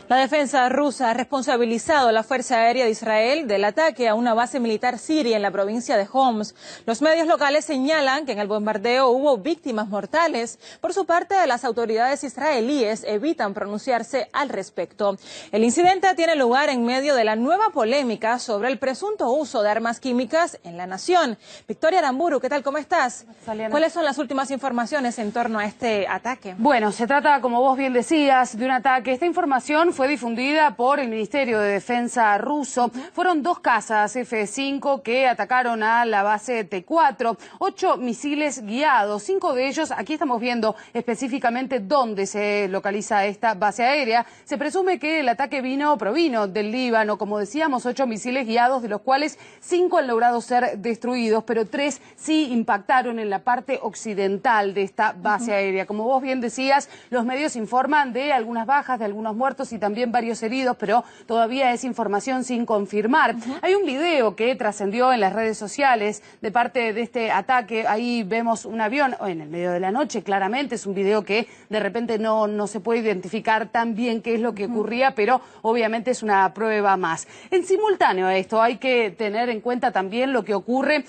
La defensa rusa ha responsabilizado a la Fuerza Aérea de Israel del ataque a una base militar siria en la provincia de Homs. Los medios locales señalan que en el bombardeo hubo víctimas mortales. Por su parte, las autoridades israelíes evitan pronunciarse al respecto. El incidente tiene lugar en medio de la nueva polémica sobre el presunto uso de armas químicas en la nación. Victoria Aramburu, ¿qué tal? ¿Cómo estás? ¿Cuáles son las últimas informaciones en torno a este ataque? Bueno, se trata, como vos bien decías, de un ataque. Esta información fue difundida por el Ministerio de Defensa ruso. Fueron 2 cazas F-5 que atacaron a la base T-4, 8 misiles guiados, 5 de ellos, aquí estamos viendo específicamente dónde se localiza esta base aérea. Se presume que el ataque provino del Líbano, como decíamos, 8 misiles guiados, de los cuales 5 han logrado ser destruidos, pero 3 sí impactaron en la parte occidental de esta base aérea. Como vos bien decías, los medios informan de algunas bajas, de algunos muertos y también varios heridos, pero todavía es información sin confirmar. Hay un video que trascendió en las redes sociales de parte de este ataque. Ahí vemos un avión en el medio de la noche, claramente. Es un video que de repente no se puede identificar tan bien qué es lo que ocurría, pero obviamente es una prueba más. En simultáneo a esto hay que tener en cuenta también lo que ocurre,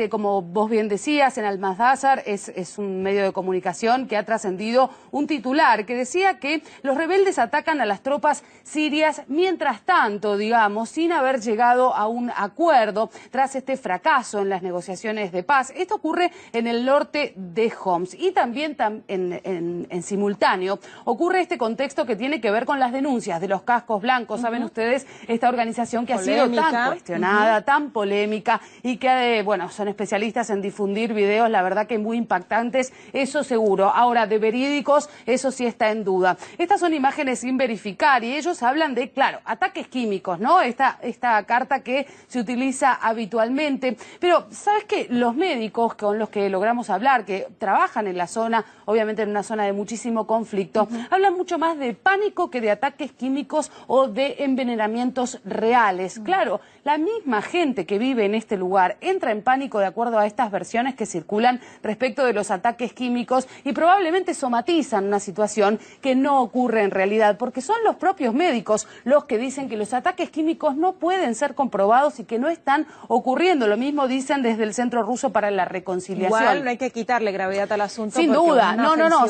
como vos bien decías, en Al-Mazazar. Es un medio de comunicación que ha trascendido un titular que decía que los rebeldes atacan a las tropas sirias mientras tanto, digamos, sin haber llegado a un acuerdo tras este fracaso en las negociaciones de paz. Esto ocurre en el norte de Homs y también en simultáneo ocurre este contexto que tiene que ver con las denuncias de los cascos blancos. Saben ustedes, esta organización que ha sido tan cuestionada, tan polémica y que, bueno, son especialistas en difundir videos, la verdad que muy impactantes, eso seguro. Ahora, de verídicos, eso sí está en duda. Estas son imágenes sin verificar y ellos hablan de, claro, ataques químicos, ¿no? Esta carta que se utiliza habitualmente. Pero, ¿sabes qué? Los médicos con los que logramos hablar, que trabajan en la zona, obviamente en una zona de muchísimo conflicto, hablan mucho más de pánico que de ataques químicos o de envenenamientos reales. Claro, la misma gente que vive en este lugar entra en pánico de acuerdo a estas versiones que circulan respecto de los ataques químicos y probablemente somatizan una situación que no ocurre en realidad, porque son los propios médicos los que dicen que los ataques químicos no pueden ser comprobados y que no están ocurriendo. Lo mismo dicen desde el Centro Ruso para la Reconciliación. Igual no hay que quitarle gravedad al asunto. Sin duda,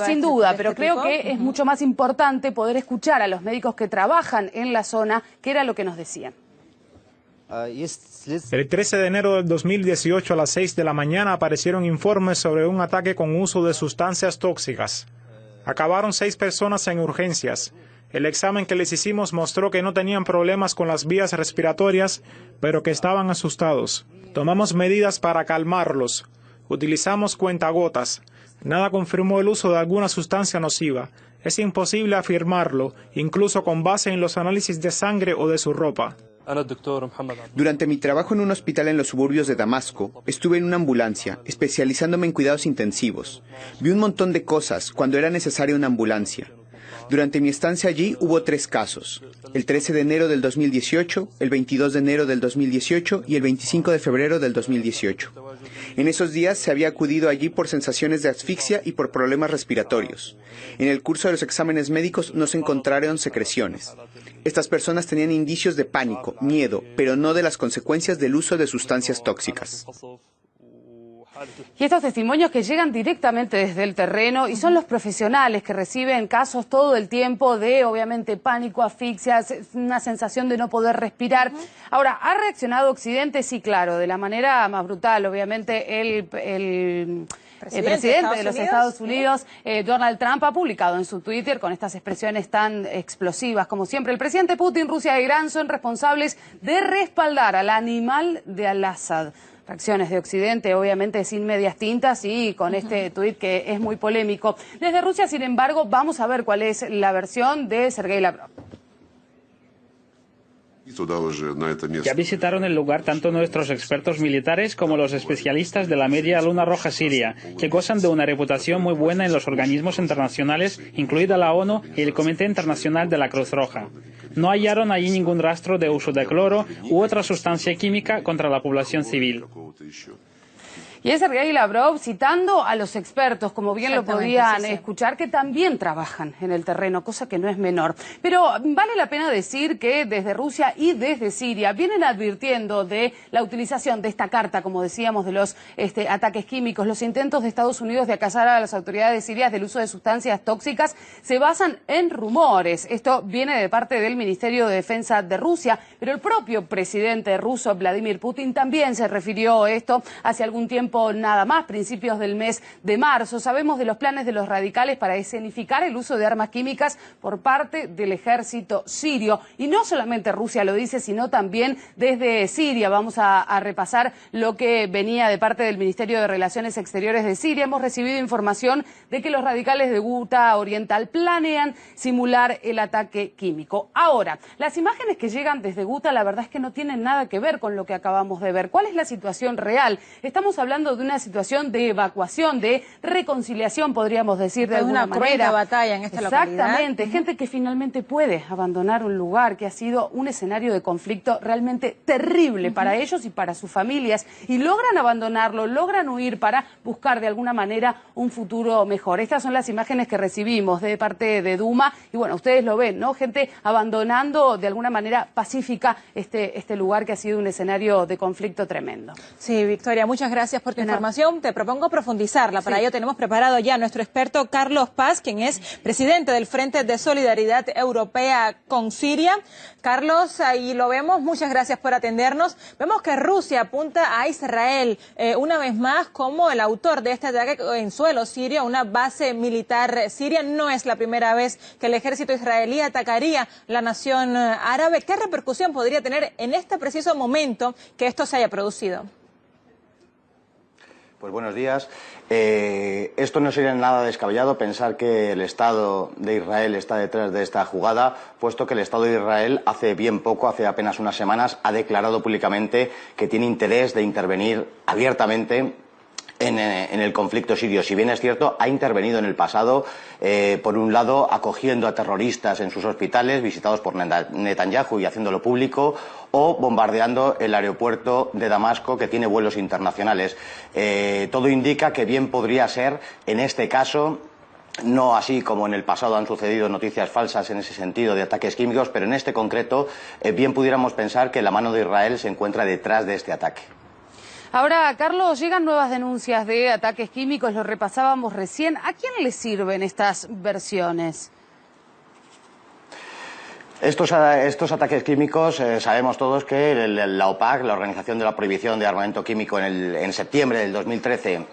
sin duda, pero creo que es mucho más importante poder escuchar a los médicos que trabajan en la zona, que era lo que nos decían. El 13 de enero del 2018 a las 6 de la mañana aparecieron informes sobre un ataque con uso de sustancias tóxicas. Acabaron 6 personas en urgencias. El examen que les hicimos mostró que no tenían problemas con las vías respiratorias, pero que estaban asustados. Tomamos medidas para calmarlos. Utilizamos cuentagotas. Nada confirmó el uso de alguna sustancia nociva. Es imposible afirmarlo, incluso con base en los análisis de sangre o de su ropa. Durante mi trabajo en un hospital en los suburbios de Damasco, estuve en una ambulancia, especializándome en cuidados intensivos. Vi un montón de cosas cuando era necesaria una ambulancia. Durante mi estancia allí hubo 3 casos, el 13 de enero del 2018, el 22 de enero del 2018 y el 25 de febrero del 2018. En esos días se había acudido allí por sensaciones de asfixia y por problemas respiratorios. En el curso de los exámenes médicos no se encontraron secreciones. Estas personas tenían indicios de pánico, miedo, pero no de las consecuencias del uso de sustancias tóxicas. Y estos testimonios que llegan directamente desde el terreno y son los profesionales que reciben casos todo el tiempo de, obviamente, pánico, asfixia, una sensación de no poder respirar. Ahora, ¿ha reaccionado Occidente? Sí, claro, de la manera más brutal. Obviamente, el presidente de los Estados Unidos, Donald Trump, ha publicado en su Twitter con estas expresiones tan explosivas como siempre. El presidente Putin, Rusia e Irán son responsables de respaldar al animal de Al-Assad. Reacciones de Occidente, obviamente sin medias tintas y con este tuit que es muy polémico. Desde Rusia, sin embargo, vamos a ver cuál es la versión de Sergei Lavrov. Ya visitaron el lugar tanto nuestros expertos militares como los especialistas de la Media Luna Roja Siria, que gozan de una reputación muy buena en los organismos internacionales, incluida la ONU y el Comité Internacional de la Cruz Roja. No hallaron allí ningún rastro de uso de cloro u otra sustancia química contra la población civil. Y es Sergei Lavrov citando a los expertos, como bien lo podían escuchar, que también trabajan en el terreno, cosa que no es menor. Pero vale la pena decir que desde Rusia y desde Siria vienen advirtiendo de la utilización de esta carta, como decíamos, de los ataques químicos. Los intentos de Estados Unidos de acusar a las autoridades sirias del uso de sustancias tóxicas se basan en rumores. Esto viene de parte del Ministerio de Defensa de Rusia, pero el propio presidente ruso, Vladimir Putin, también se refirió a esto hace algún tiempo nada más, principios del mes de marzo. Sabemos de los planes de los radicales para escenificar el uso de armas químicas por parte del ejército sirio. Y no solamente Rusia lo dice, sino también desde Siria. Vamos a repasar lo que venía de parte del Ministerio de Relaciones Exteriores de Siria. Hemos recibido información de que los radicales de Ghouta Oriental planean simular el ataque químico. Ahora, las imágenes que llegan desde Ghouta, la verdad es que no tienen nada que ver con lo que acabamos de ver. ¿Cuál es la situación real? Estamos hablando de una situación de evacuación, de reconciliación, podríamos decir de alguna manera. Una batalla en esta localidad. Exactamente, gente que finalmente puede abandonar un lugar que ha sido un escenario de conflicto realmente terrible para ellos y para sus familias, y logran abandonarlo, logran huir para buscar de alguna manera un futuro mejor. Estas son las imágenes que recibimos de parte de Duma, y bueno, ustedes lo ven, ¿no? Gente abandonando de alguna manera pacífica este lugar que ha sido un escenario de conflicto tremendo. Sí, Victoria, muchas gracias por tu información. Te propongo profundizarla. Para ello tenemos preparado ya a nuestro experto Carlos Paz, quien es presidente del Frente de Solidaridad Europea con Siria. Carlos, ahí lo vemos. Muchas gracias por atendernos. Vemos que Rusia apunta a Israel una vez más como el autor de este ataque en suelo sirio, una base militar siria. No es la primera vez que el ejército israelí atacaría la nación árabe. ¿Qué repercusión podría tener en este preciso momento que esto se haya producido? Pues buenos días. Esto no sería nada descabellado pensar que el Estado de Israel está detrás de esta jugada, puesto que el Estado de Israel hace bien poco, hace apenas unas semanas, ha declarado públicamente que tiene interés de intervenir abiertamente en el conflicto sirio. Si bien es cierto, ha intervenido en el pasado, por un lado, acogiendo a terroristas en sus hospitales, visitados por Netanyahu y haciéndolo público, o bombardeando el aeropuerto de Damasco, que tiene vuelos internacionales. Todo indica que bien podría ser, en este caso, no así como en el pasado han sucedido noticias falsas en ese sentido de ataques químicos, pero en este concreto, bien pudiéramos pensar que la mano de Israel se encuentra detrás de este ataque. Ahora, Carlos, llegan nuevas denuncias de ataques químicos, lo repasábamos recién. ¿A quién le sirven estas versiones? Estos ataques químicos, sabemos todos que la OPAC, la Organización de la Prohibición de Armamento Químico, en septiembre del 2013,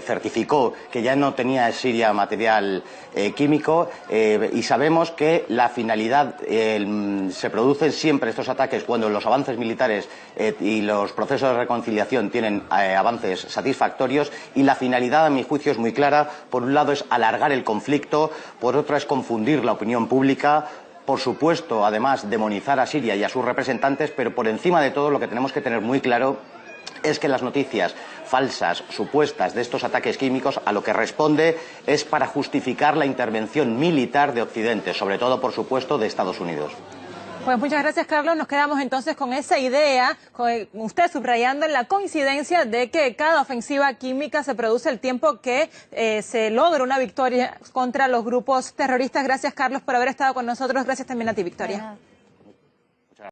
certificó que ya no tenía Siria material químico, y sabemos que la finalidad, se producen siempre estos ataques cuando los avances militares y los procesos de reconciliación tienen avances satisfactorios, y la finalidad, a mi juicio, es muy clara. Por un lado es alargar el conflicto, por otro es confundir la opinión pública, por supuesto, además, demonizar a Siria y a sus representantes, pero por encima de todo lo que tenemos que tener muy claro es que las noticias falsas, supuestas, de estos ataques químicos, a lo que responde es para justificar la intervención militar de Occidente, sobre todo, por supuesto, de Estados Unidos. Pues muchas gracias, Carlos. Nos quedamos entonces con esa idea, con usted subrayando la coincidencia de que cada ofensiva química se produce el tiempo que se logra una victoria contra los grupos terroristas. Gracias, Carlos, por haber estado con nosotros. Gracias también a ti, Victoria.